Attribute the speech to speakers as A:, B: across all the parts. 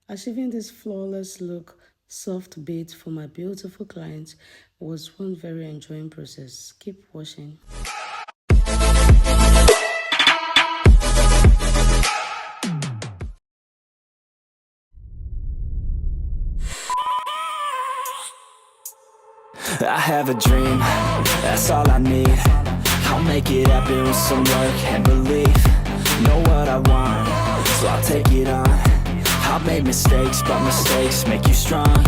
A: Achieving this flawless look, soft beat for my beautiful client was one very enjoying process. Keep watching.
B: I have a dream, that's all I need. I'll make it happen with some work and belief. Know what I want, so I'll take it on. I've made mistakes, but mistakes make you strong.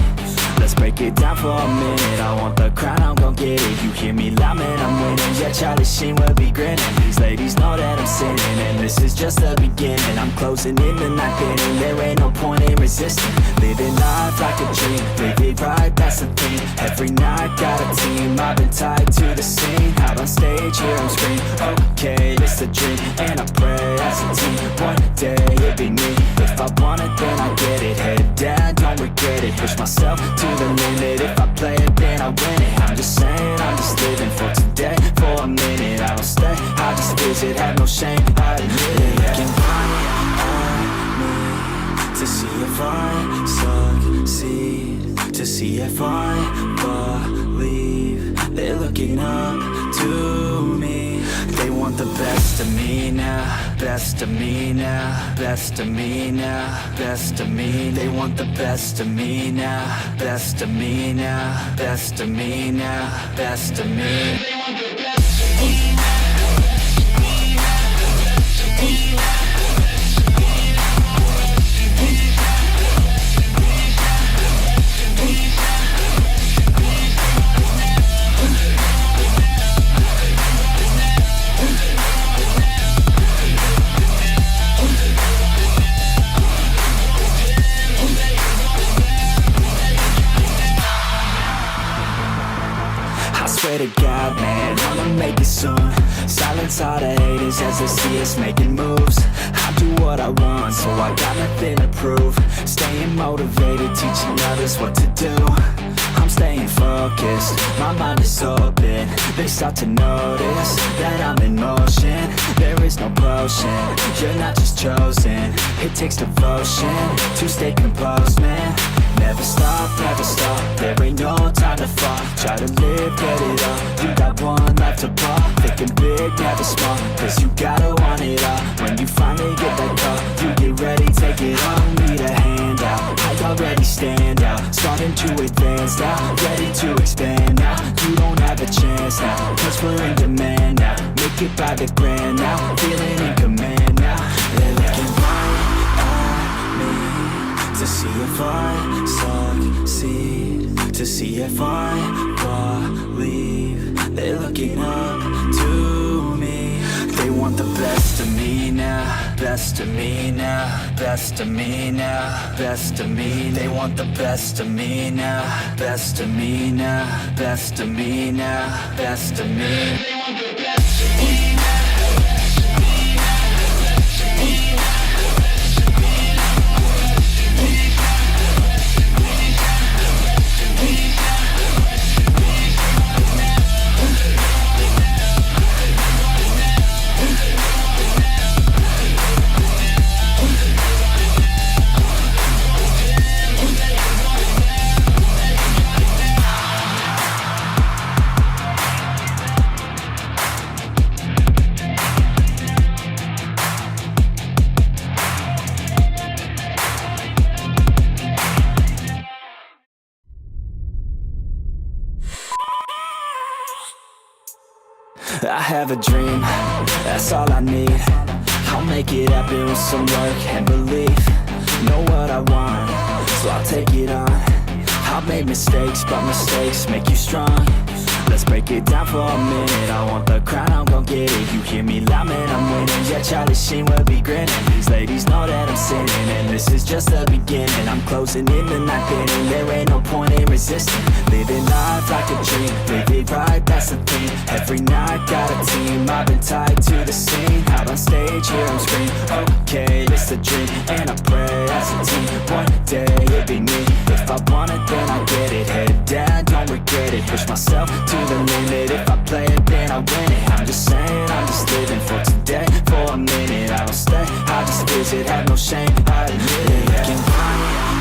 B: Let's break it down for a minute. I want the crown, I'm gon' get it. You hear me loud, man, I'm winning. Yeah, Charlie Sheen will be grinning. These ladies know that I'm sinning, and this is just the beginning. I'm closing in the ninth inning. There ain't no point in resisting. Living life like a dream, live it right, that's the thing. Every night, got a team, I've been tied to the scene. Out on stage, here I'm scream. Okay, it's a dream, and I pray as a team. One day, it'll be me. If I want it, then I get it. Head down, don't regret it. Push myself to the limit. If I play it, then I win it. I'm just saying, I'm just living for today. For a minute, I don't stay, I just visit. Have no shame, I admit it. Looking right at me to see if I succeed, to see if I believe. They're looking up to me. They want the best of me now, best of me now, best of me now, best of me. They want the best of me now, best of me now, best of me now, best of me. They want the best of me now. Swear to God, man, I'ma make it soon. Silence all the haters as they see us making moves. I do what I want, so I got nothing to prove. Staying motivated, teaching others what to do. I'm staying focused, my mind is open. They start to notice that I'm in motion. There is no potion, you're not just chosen. It takes devotion to stay composed, man. Never stop, there ain't no time to fall. Try to live, get it all, you got one life to ball. Thinking big, never small, cause you gotta want it all. When you finally get that call, you get ready, take it on. Need a handout, I already stand out. Starting to advance now, ready to expand now. You don't have a chance now, cause we're in demand now. Make it by the grand now, feeling in command now. They're looking right at me to see if I succeed, to see if I believe. They're looking up to me. They want the best of me now, best of me now, best of me now, best of me. They want the best of me now, best of me now, best of me now, best of me. They want the best of me now. I have a dream, that's all I need. I'll make it happen with some work and belief. Know what I want, so I'll take it on. I've made mistakes, but mistakes make you strong. Let's break it down for a minute. I want the crown, I'm gon' get it. You hear me loud, man, I'm winning. Yeah, Charlie Sheen will be grinning. These ladies know that I'm sinning, and this is just the beginning. I'm closing in the ninth inning. There ain't no point in resisting. Living life like a dream, live it right, that's the thing. Every night, got a team, I've been tied to the scene. Out on stage, here I'm scream. Okay, it's a dream, and I pray as a team. One day, it'll be me. If I want it, then I get it. Head down, don't regret it. Push myself to the limit. If I play it, then I win it. I'm just saying, I'm just living for today. For a minute, I don't stay, I just visit. Have no shame, I admit it. Looking right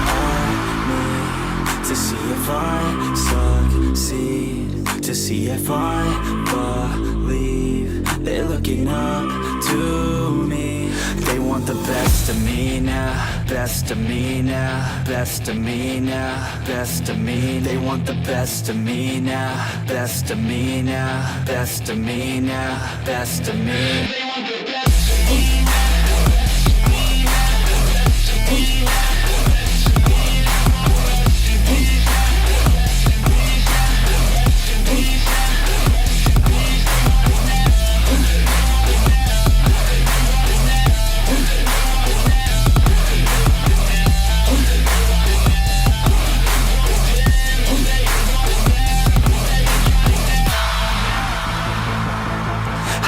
B: see if I believe they're looking up to me. They want the best of me now, best of me now, best of me now, best of me. They want the best of me now, best of me now, best of me now, best of me. They want the best of me now.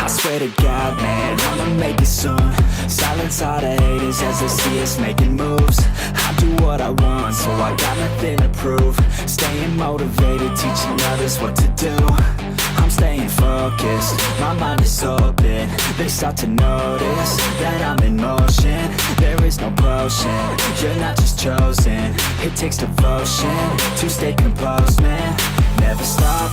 B: Swear to God, man, I'ma make it soon. Silence all the haters as they see us making moves. I do what I want, so I got nothing to prove. Staying motivated, teaching others what to do. I'm staying focused, my mind is open. They start to notice that I'm in motion. There is no potion, you're not just chosen. It takes devotion to stay composed, man. Never stop,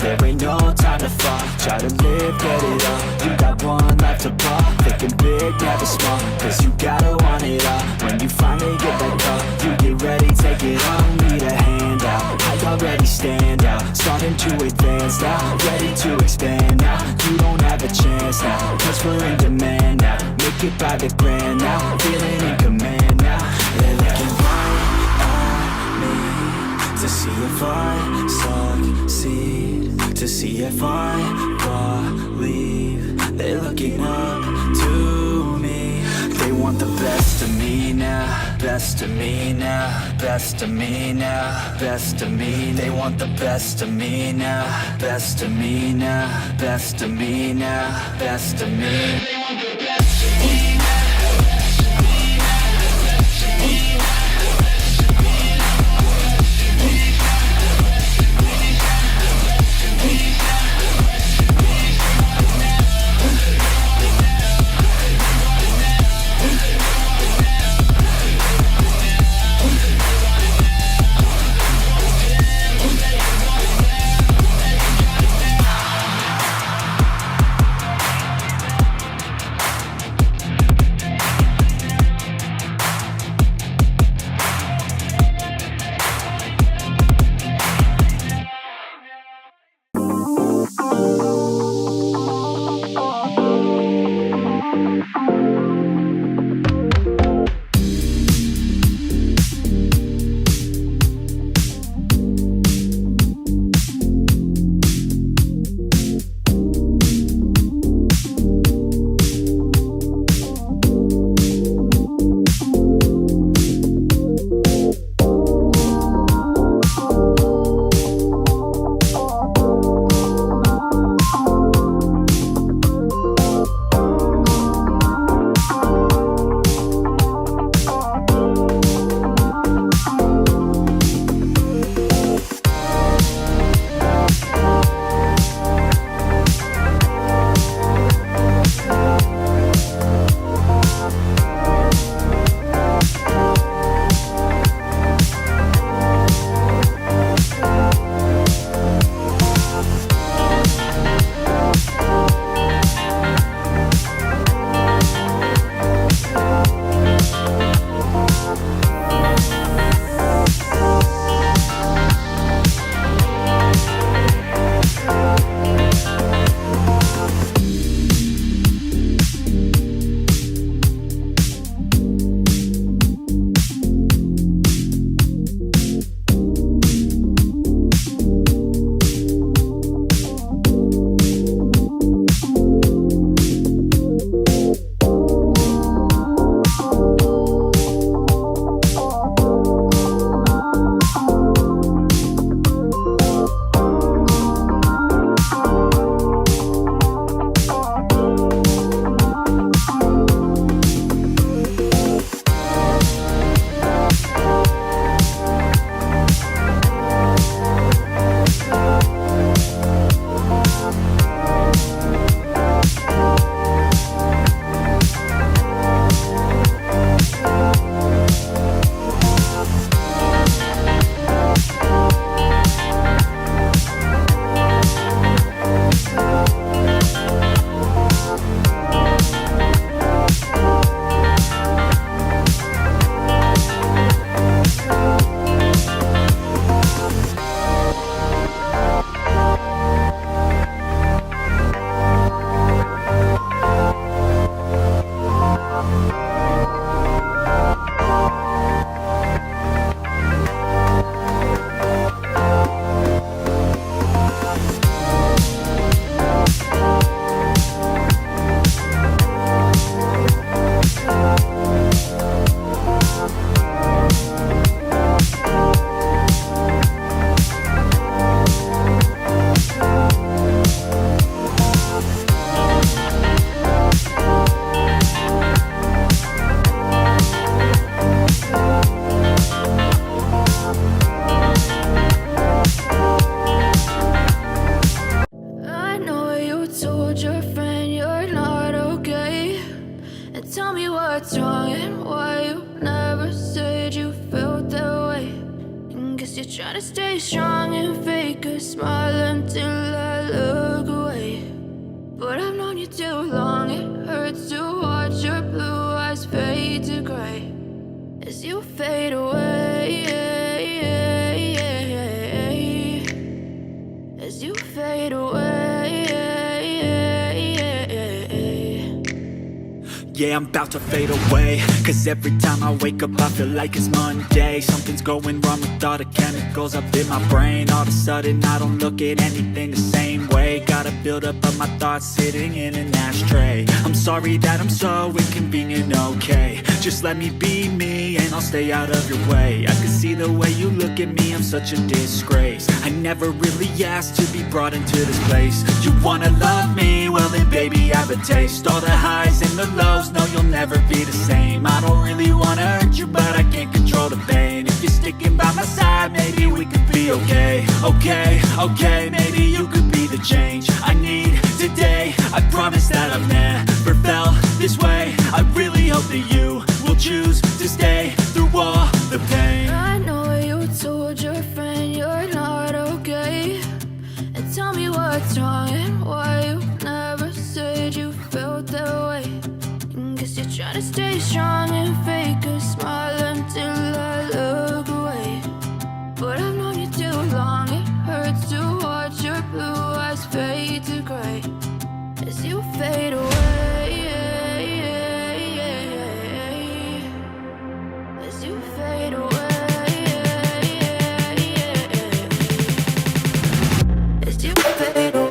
B: there ain't no time to fall. Try to live, get it all, you got one life to ball. Thinking big, never small, cause you gotta want it all. When you finally get that call, you get ready, take it all. Need a hand out, I already stand out. Starting to advance now, ready to expand now. You don't have a chance now, cause we're in demand now. Make it by the grand now, feeling in command now. They're looking right at me to see if I succeed, to see if I believe. They're looking up to me. They want the best of me now, best of me now, best of me now, best of me. They want the best of me now, best of me now, best of me now, best of me. They want the best of me now. said you felt that way. And guess you're trying to stay strong and fake a smile until I look away. But I've known you too long, it hurts to watch your blue eyes fade to gray as you fade away, as you fade away. Yeah, I'm about to fade away, cause every time I wake up I feel like it's Monday. Something's going wrong with all the chemicals up in my brain. All of a sudden I don't look at anything the same way. Gotta build up of my thoughts sitting in an ashtray. I'm sorry that I'm so inconvenient, okay. Just let me be me and I'll stay out of your way. I can see the way you look at me, I'm such a disgrace. I never really asked to be brought into this place. You wanna love me? Well then baby have a taste. All the highs and the lows, no you'll never be the same. I don't really wanna hurt you but I can't control the pain. If you're sticking by my side, maybe we could be okay. Okay, maybe you could be the change I need today. I promise that I've never felt this way. I really hope that you will choose to stay through all the pain. I know you told your friend you're not okay, and tell me what's wrong and why you never said you felt that way. And guess you're trying to stay strong and fake a smile until I look away. But I've known you too long, it hurts to watch your blue eyes fade to gray as you fade away, as you fade away, as you fade away.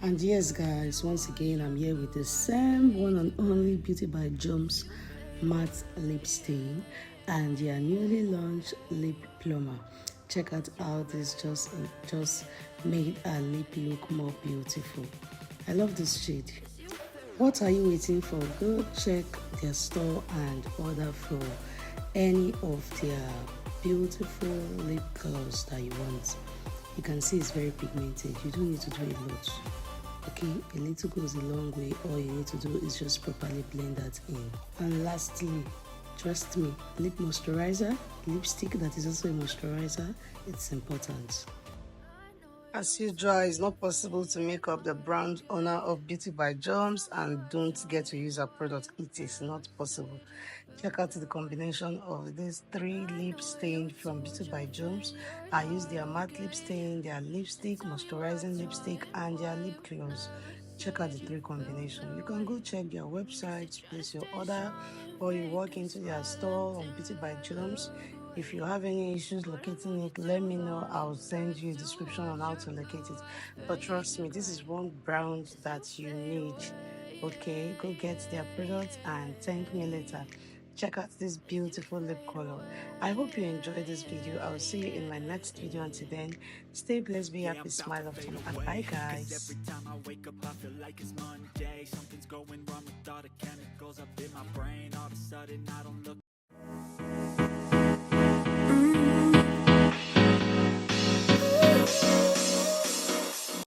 A: And yes guys, once again I'm here with the same one and only Beauty by Jones matte lip stain and their newly launched lip plumber. Check out how this just made our lip look more beautiful. I love this shade. What are you waiting for? Go check their store and order for any of their beautiful lip colors that you want. You can see it's very pigmented. You don't need to do a lot. Okay, a little goes a long way. All you need to do is just properly blend that in. And lastly, trust me, lip moisturizer, lipstick that is also a moisturizer, it's important. As usual, it's not possible to make up the brand owner of Beauty by Jones and don't get to use her product. It is not possible. Check out the combination of these 3 lip stains from Beauty by Jones. I use their matte lip stain, their lipstick, moisturizing lipstick, and their lip gloss. Check out the 3 combinations. You can go check their website, place your order, or you walk into their store on Beauty by Jones. If you have any issues locating it, let me know. I'll send you a description on how to locate it. But trust me, this is one brand that you need. Okay, go get their product and thank me later. Check out this beautiful lip color. I hope you enjoyed this video. I will see you in my next video. Until then, stay blessed, be happy, smile often, and bye guys. Every time I wake up I feel like it's Monday. Something's going wrong with all the chemicals up in my brain. All of a sudden I don't look